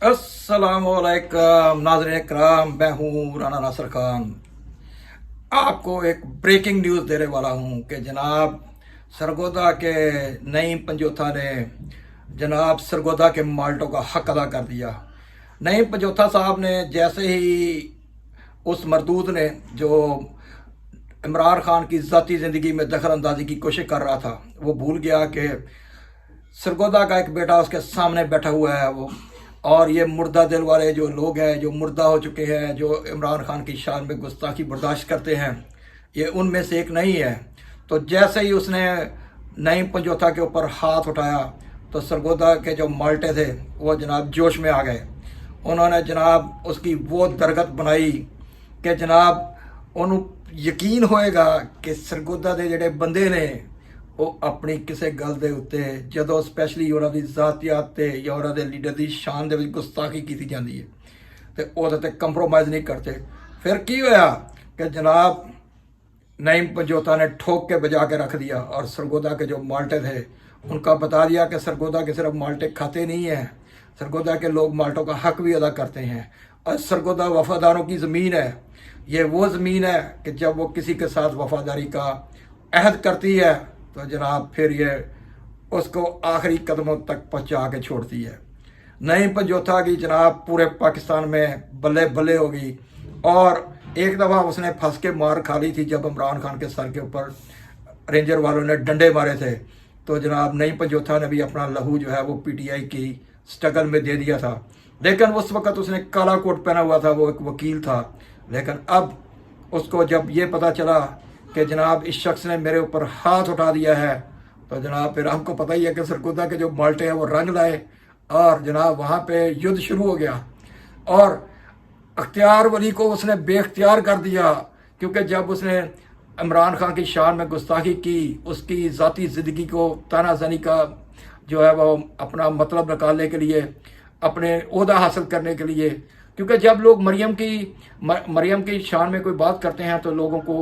अस्सलामुअलैकुम नाज़रीन कराम, मैं हूँ राना नासिर खान। आपको एक ब्रेकिंग न्यूज़ देने वाला हूँ कि जनाब सरगोदा के नईम पंजोथा ने जनाब सरगोदा के माल्टों का हक अदा कर दिया। नईम पंजोथा साहब ने जैसे ही उस मरदूद ने जो इमरान खान की ज़ाती ज़िंदगी में दखल अंदाजी की कोशिश कर रहा था, वो भूल गया कि सरगोदा का एक बेटा उसके सामने बैठा हुआ है वो, और ये मुर्दा दिल वाले जो लोग हैं, जो मुर्दा हो चुके हैं, जो इमरान खान की शान में गुस्ताखी बर्दाश्त करते हैं, ये उनमें से एक नहीं है। तो जैसे ही उसने नईम पंजोथा के ऊपर हाथ उठाया तो सरगोदा के जो माल्टे थे वो जनाब जोश में आ गए। उन्होंने जनाब उसकी वो दरगत बनाई कि जनाब उन्होंने यकीन होएगा कि सरगोदा के ਜਿਹੜੇ ਬੰਦੇ ਨੇ ਉਹ ਆਪਣੀ ਕਿਸੇ ਗੱਲ ਦੇ ਉੱਤੇ ਜਦੋਂ ਸਪੈਸ਼ਲੀ ਉਹਨਾਂ ਦੀ ਜ਼ਾਤੀਅਤ ਤੇ ਜਾਂ ਉਹਨਾਂ ਦੇ ਲੀਡਰ ਦੀ ਸ਼ਾਨ ਦੇ ਵਿੱਚ ਗੁਸਤਾਖੀ ਕੀਤੀ ਜਾਂਦੀ ਹੈ ਤੇ ਉਹਦੇ ਤੇ ਕੰਪਰੋਮਾਈਜ਼ ਨਹੀਂ ਕਰਦੇ। ਫਿਰ ਕੀ ਹੋਇਆ कि जनाब नईम पंजोथा ने ठोक के बजा के रख दिया और सरगोदा के जो माल्टे थे उनका बता दिया कि सरगोदा के सिर्फ माल्टे खाते नहीं हैं, सरगोदा के लोग माल्टों का हक भी अदा करते हैं और सरगोदा वफादारों की ज़मीन है। ये वो ज़मीन है कि जब वो किसी के साथ वफादारी का अहद करती है तो जनाब फिर ये उसको आखिरी कदमों तक पहुँचा के छोड़ती है। नईम पंजोथा की जनाब पूरे पाकिस्तान में बल्ले बल्ले होगी और एक दफ़ा उसने फंस के मार खा ली थी जब इमरान खान के सर के ऊपर रेंजर वालों ने डंडे मारे थे। तो जनाब नईम पंजोथा ने भी अपना लहू जो है वो पीटीआई की स्ट्रगल में दे दिया था, लेकिन उस वक़्त उसने काला कोट पहना हुआ था, वो एक वकील था। लेकिन अब उसको जब ये पता चला कि जनाब इस शख्स ने मेरे ऊपर हाथ उठा दिया है तो जनाब फिर आपको पता ही है कि सरगोदा के जो माल्टे हैं वो रंग लाए और जनाब वहाँ पे युद्ध शुरू हो गया और अख्तियार वली को उसने बेख्तियार कर दिया, क्योंकि जब उसने इमरान खान की शान में गुस्ताखी की, उसकी ज़ाती ज़िंदगी को तानाज़नी का जो है वो अपना मतलब निकालने के लिए, अपने ओहदा हासिल करने के लिए, क्योंकि जब लोग मरियम की शान में कोई बात करते हैं तो लोगों को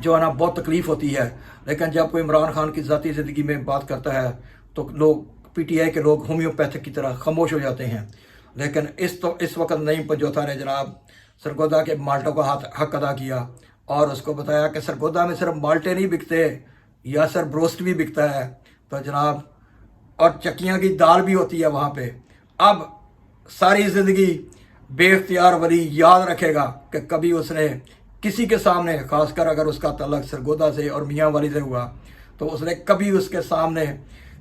जो है ना बहुत तकलीफ़ होती है, लेकिन जब कोई इमरान खान की ज़ाती ज़िंदगी में बात करता है तो लोग पीटीआई के लोग होम्योपैथिक की तरह खामोश हो जाते हैं। लेकिन इस वक्त नईम पंजोथा ने जनाब सरगोदा के माल्टों का हक अदा किया और उसको बताया कि सरगोदा में सिर्फ माल्टे नहीं बिकते, या सर ब्रोस्ट भी बिकता है तो जनाब, और चक्कियाँ की दाल भी होती है वहाँ पे। अब सारी ज़िंदगी बेख्तियार वली याद रखेगा कि कभी उसने किसी के सामने, ख़ासकर अगर उसका तल्लक सरगोदा से और मियाँ वाली से हुआ, तो उसने कभी उसके सामने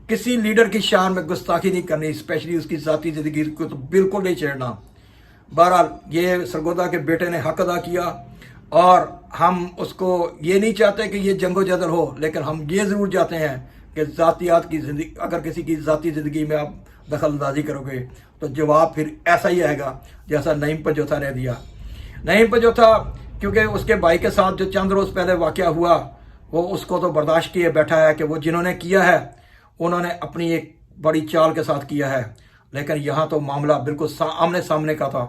किसी लीडर की शान में गुस्ताखी नहीं करनी, स्पेशली उसकी ज़ाती ज़िंदगी को तो बिल्कुल नहीं छेड़ना। बहरहाल ये सरगोदा के बेटे ने हक अदा किया और हम उसको ये नहीं चाहते कि ये जंगो जदल हो, लेकिन हम ये ज़रूर चाहते हैं कि ज़ातियात की ज़िंदगी, अगर किसी की ज़ाती ज़िंदगी में आप दखल अंदाजी करोगे तो जवाब फिर ऐसा ही आएगा जैसा नईम पंजोथा ने दिया। नईम पंजोथा क्योंकि उसके भाई के साथ जो चंद रोज़ पहले वाक़या हुआ वो उसको तो बर्दाश्त किए बैठा है कि वो जिन्होंने किया है उन्होंने अपनी एक बड़ी चाल के साथ किया है, लेकिन यहाँ तो मामला बिल्कुल आमने सामने का था।